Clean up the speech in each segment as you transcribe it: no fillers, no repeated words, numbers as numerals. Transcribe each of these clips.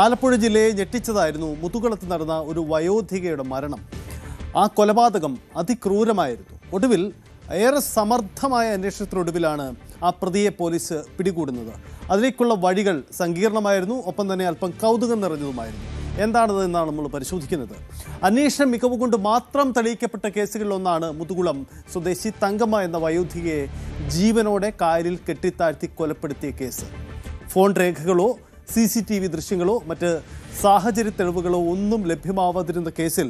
ആലപ്പുഴ ജില്ലയെ ഞെട്ടിച്ചതായിരുന്നു മുതുകുളത്ത് നടന്ന ഒരു വയോധികയുടെ മരണം. ആ കൊലപാതകം അതിക്രൂരമായിരുന്നു. ഒടുവിൽ ഏറെ സമർത്ഥമായ അന്വേഷണത്തിനൊടുവിലാണ് ആ പ്രതിയെ പോലീസ് പിടികൂടുന്നത്. അതിലേക്കുള്ള വഴികൾ സങ്കീർണമായിരുന്നു, ഒപ്പം തന്നെ അല്പം കൗതുകം നിറഞ്ഞതുമായിരുന്നു. എന്താണത് എന്നാണ് നമ്മൾ പരിശോധിക്കുന്നത്. അന്വേഷണ മികവ് കൊണ്ട് മാത്രം തെളിയിക്കപ്പെട്ട കേസുകളിലൊന്നാണ് മുതുകുളം സ്വദേശി തങ്കമ്മ എന്ന വയോധികയെ ജീവനോടെ കായലിൽ കെട്ടിത്താഴ്ത്തി കൊലപ്പെടുത്തിയ കേസ്. ഫോൺ രേഖകളോ CCTV ദൃശ്യങ്ങളോ മറ്റ് സാഹചര്യ തെളിവുകളോ ഒന്നും ലഭ്യമാവാതിരുന്ന കേസിൽ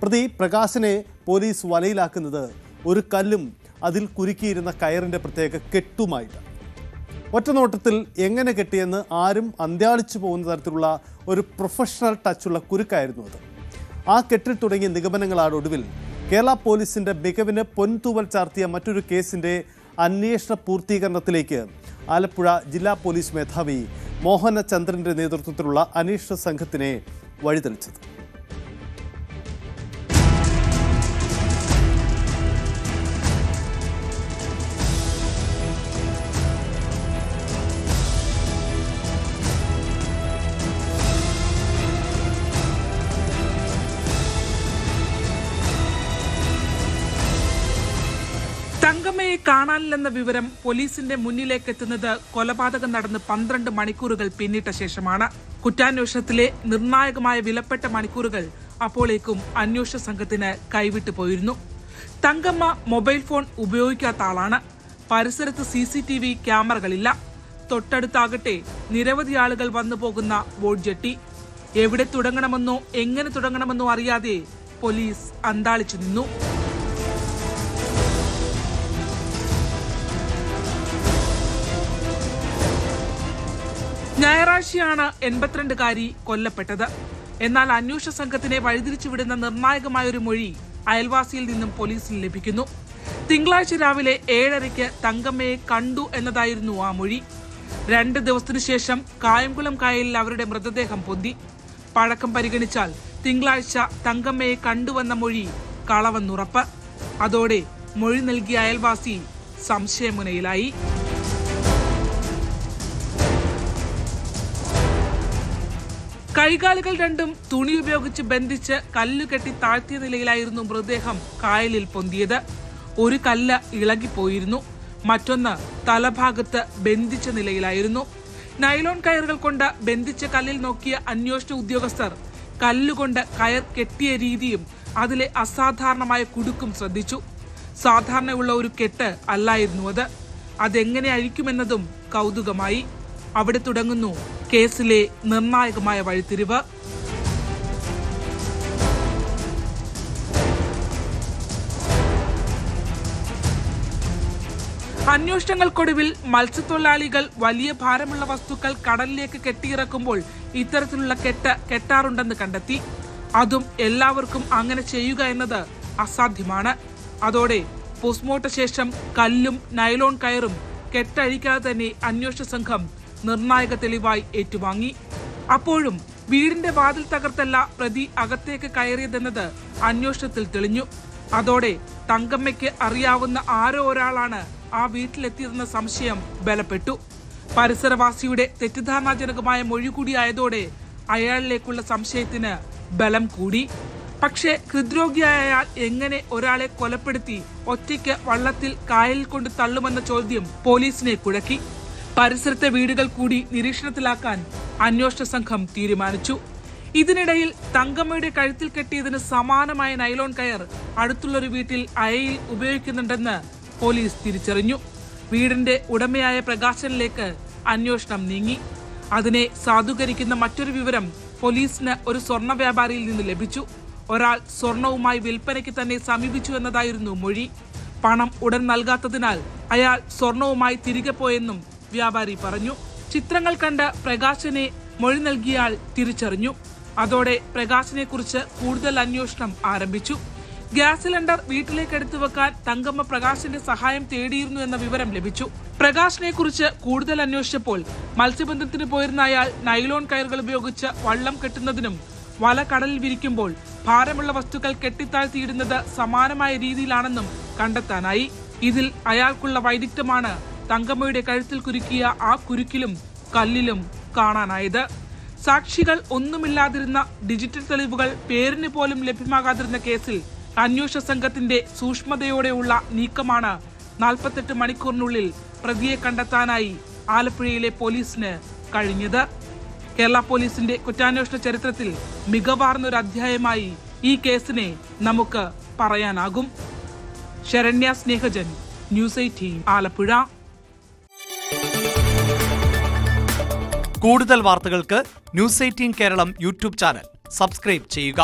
പ്രതി പ്രകാശനെ പോലീസ് വലയിലാക്കുന്നത് ഒരു കല്ലും അതിൽ കുരുക്കിയിരുന്ന കയറിൻ്റെ പ്രത്യേക കെട്ടുമായിട്ടാണ്. ഒറ്റനോട്ടത്തിൽ എങ്ങനെ കെട്ടിയെന്ന് ആരും അന്ത്യാളിച്ചു പോകുന്ന തരത്തിലുള്ള ഒരു പ്രൊഫഷണൽ ടച്ചുള്ള കുരുക്കായിരുന്നു അത്. ആ കെട്ടിൽ തുടങ്ങിയ നിഗമനങ്ങളാണ് ഒടുവിൽ കേരള പോലീസിൻ്റെ മികവിന് പൊൻതൂവൽ ചാർത്തിയ മറ്റൊരു കേസിൻ്റെ അന്വേഷണ പൂർത്തീകരണത്തിലേക്ക് ആലപ്പുഴ ജില്ലാ പോലീസ് മേധാവി മോഹനചന്ദ്രൻ്റെ നേതൃത്വത്തിലുള്ള അന്വേഷണ സംഘത്തിനെ വഴിതെളിച്ചത്. തങ്കമ്മയെ കാണാനില്ലെന്ന വിവരം പോലീസിന്റെ മുന്നിലേക്ക് എത്തുന്നത് കൊലപാതകം നടന്ന് 12 മണിക്കൂറുകൾ പിന്നിട്ട ശേഷമാണ്. കുറ്റാന്വേഷണത്തിലെ നിർണായകമായ വിലപ്പെട്ട മണിക്കൂറുകൾ അപ്പോഴേക്കും അന്വേഷണ സംഘത്തിന് കൈവിട്ടു പോയിരുന്നു. തങ്കമ്മ മൊബൈൽ ഫോൺ ഉപയോഗിക്കാത്ത ആളാണ്. പരിസരത്ത് CCTV ക്യാമറകളില്ല. തൊട്ടടുത്താകട്ടെ നിരവധി ആളുകൾ വന്നു പോകുന്ന ബോട്ട് ജെട്ടി. എവിടെ തുടങ്ങണമെന്നോ എങ്ങനെ തുടങ്ങണമെന്നോ അറിയാതെ പോലീസ് അന്താളിച്ചു നിന്നു. ഞായറാഴ്ചയാണ് 82-കാരി കൊല്ലപ്പെട്ടത്. എന്നാൽ അന്വേഷണ സംഘത്തിനെ വഴിതിരിച്ചുവിടുന്ന നിർണായകമായൊരു മൊഴി അയൽവാസിയിൽ നിന്നും പോലീസിന് ലഭിക്കുന്നു. തിങ്കളാഴ്ച രാവിലെ 7:30-ക്ക് തങ്കമ്മയെ കണ്ടു എന്നതായിരുന്നു ആ മൊഴി. 2 ദിവസത്തിനു ശേഷം കായംകുളം കായലിൽ അവരുടെ മൃതദേഹം പൊന്തി. പഴക്കം പരിഗണിച്ചാൽ തിങ്കളാഴ്ച തങ്കമ്മയെ കണ്ടുവന്ന മൊഴി കളവെന്നുറപ്പ്. അതോടെ മൊഴി നൽകിയ അയൽവാസി സംശയമുനയിലായി. കൈകാലുകൾ രണ്ടും തുണി ഉപയോഗിച്ച് ബന്ധിച്ച് കല്ലുകെട്ടി താഴ്ത്തിയ നിലയിലായിരുന്നു മൃതദേഹം കായലിൽ പൊന്തിയത്. ഒരു കല്ല് ഇളകിപ്പോയിരുന്നു, മറ്റൊന്ന് തലഭാഗത്ത് ബന്ധിച്ച നിലയിലായിരുന്നു. നൈലോൺ കയറുകൾ കൊണ്ട് ബന്ധിച്ച കല്ലിൽ നോക്കിയ അന്വേഷണ ഉദ്യോഗസ്ഥർ കല്ലുകൊണ്ട് കയർ കെട്ടിയ രീതിയും അതിലെ അസാധാരണമായ കുടുക്കും ശ്രദ്ധിച്ചു. സാധാരണയുള്ള ഒരു കെട്ട് അല്ലായിരുന്നു അത്. അതെങ്ങനെ അഴിക്കുമെന്നതും കൗതുകമായി. അവിടെ തുടങ്ങുന്നു കേസിലെ നിർണായകമായ വഴിത്തിരിവ്. അന്വേഷണങ്ങൾക്കൊടുവിൽ മത്സ്യത്തൊഴിലാളികൾ വലിയ ഭാരമുള്ള വസ്തുക്കൾ കടലിലേക്ക് കെട്ടിയിറക്കുമ്പോൾ ഇത്തരത്തിലുള്ള കെട്ട് കെട്ടാറുണ്ടെന്ന് കണ്ടെത്തി. അതും എല്ലാവർക്കും അങ്ങനെ ചെയ്യുക എന്നത് അസാധ്യമാണ്. അതോടെ പോസ്റ്റ്മോർട്ടം ശേഷം കല്ലും നൈലോൺ കയറും കെട്ടഴിക്കാതെ തന്നെ അന്വേഷണ സംഘം നിർണായക തെളിവായി ഏറ്റുവാങ്ങി. അപ്പോഴും വീടിന്റെ വാതിൽ തകർത്തല്ല പ്രതി അകത്തേക്ക് കയറിയതെന്നത് അന്വേഷണത്തിൽ തെളിഞ്ഞു. അതോടെ തങ്കമ്മയ്ക്ക് അറിയാവുന്ന ആരോ ഒരാളാണ് ആ വീട്ടിലെത്തിയതെന്ന സംശയം ബലപ്പെട്ടു. പരിസരവാസിയുടെ തെറ്റിദ്ധാരണാജനകമായ മൊഴി കൂടിയായതോടെ അയാളിലേക്കുള്ള സംശയത്തിന് ബലം കൂടി. പക്ഷേ ഹൃദ്രോഗിയായ അയാൾ എങ്ങനെ ഒരാളെ കൊലപ്പെടുത്തി ഒറ്റയ്ക്ക് വള്ളത്തിൽ കായലിൽ കൊണ്ട് തള്ളുമെന്ന ചോദ്യം പോലീസിനെ കുഴക്കി. പരിസരത്തെ വീടുകൾ കൂടി നിരീക്ഷണത്തിലാക്കാൻ അന്വേഷണ സംഘം തീരുമാനിച്ചു. ഇതിനിടയിൽ തങ്കമ്മയുടെ കഴുത്തിൽ കെട്ടിയതിന് സമാനമായ നൈലോൺ കയർ അടുത്തുള്ളൊരു വീട്ടിൽ അയയിൽ ഉപയോഗിക്കുന്നുണ്ടെന്ന് പോലീസ് തിരിച്ചറിഞ്ഞു. വീടിന്റെ ഉടമയായ പ്രകാശനിലേക്ക് അന്വേഷണം നീങ്ങി. അതിനെ സാധൂകരിക്കുന്ന മറ്റൊരു വിവരം പോലീസിന് ഒരു സ്വർണ്ണ വ്യാപാരിയിൽ നിന്ന് ലഭിച്ചു. ഒരാൾ സ്വർണവുമായി വിൽപ്പനയ്ക്ക് തന്നെ സമീപിച്ചു എന്നതായിരുന്നു മൊഴി. പണം ഉടൻ നൽകാത്തതിനാൽ അയാൾ സ്വർണവുമായി തിരികെ പോയെന്നും വ്യാപാരി പറഞ്ഞു. ചിത്രങ്ങൾ കണ്ട് പ്രകാശനെ മൊഴി നൽകിയയാൾ തിരിച്ചറിഞ്ഞു. അതോടെ പ്രകാശനെ കുറിച്ച് കൂടുതൽ അന്വേഷണം ആരംഭിച്ചു. ഗ്യാസ് സിലിണ്ടർ വീട്ടിലേക്ക് എടുത്തു വെക്കാൻ തങ്കമ്മ പ്രകാശിന്റെ സഹായം തേടിയിരുന്നു എന്ന വിവരം ലഭിച്ചു. പ്രകാശിനെ കുറിച്ച് കൂടുതൽ അന്വേഷിച്ചപ്പോൾ മത്സ്യബന്ധനത്തിന് പോയിരുന്ന അയാൾ നൈലോൺ കയറുകൾ ഉപയോഗിച്ച് വള്ളം കെട്ടുന്നതിനും വല കടലിൽ വിരിക്കുമ്പോൾ ഭാരമുള്ള വസ്തുക്കൾ കെട്ടിത്താഴ്ത്തിയിടുന്നത് സമാനമായ രീതിയിലാണെന്നും കണ്ടെത്താനായി. ഇതിൽ അയാൾക്കുള്ള വൈദഗ്ധ്യമാണ് തങ്കമ്മയുടെ കഴുത്തിൽ കുരുക്കിയ ആ കുരുക്കിലും കല്ലിലും കാണാനായത്. സാക്ഷികൾ ഒന്നുമില്ലാതിരുന്ന ഡിജിറ്റൽ തെളിവുകൾ പേരിന് പോലും ലഭ്യമാകാതിരുന്ന കേസിൽ അന്വേഷണ സംഘത്തിന്റെ സൂക്ഷ്മതയോടെയുള്ള നീക്കമാണ് 48 മണിക്കൂറിനുള്ളിൽ പ്രതിയെ കണ്ടെത്താനായി ആലപ്പുഴയിലെ പോലീസിന് കഴിഞ്ഞത്. കേരള പോലീസിന്റെ കുറ്റാന്വേഷണ ചരിത്രത്തിൽ മികവാർന്നൊരു അധ്യായമായി ഈ കേസിനെ നമുക്ക് പറയാനാകും. ശരണ്യ സ്നേഹജൻ, ന്യൂസ് 18 ആലപ്പുഴ. കൂടുതൽ വാർത്തകൾക്ക് news 18 Keralam YouTube channel subscribe ചെയ്യുക.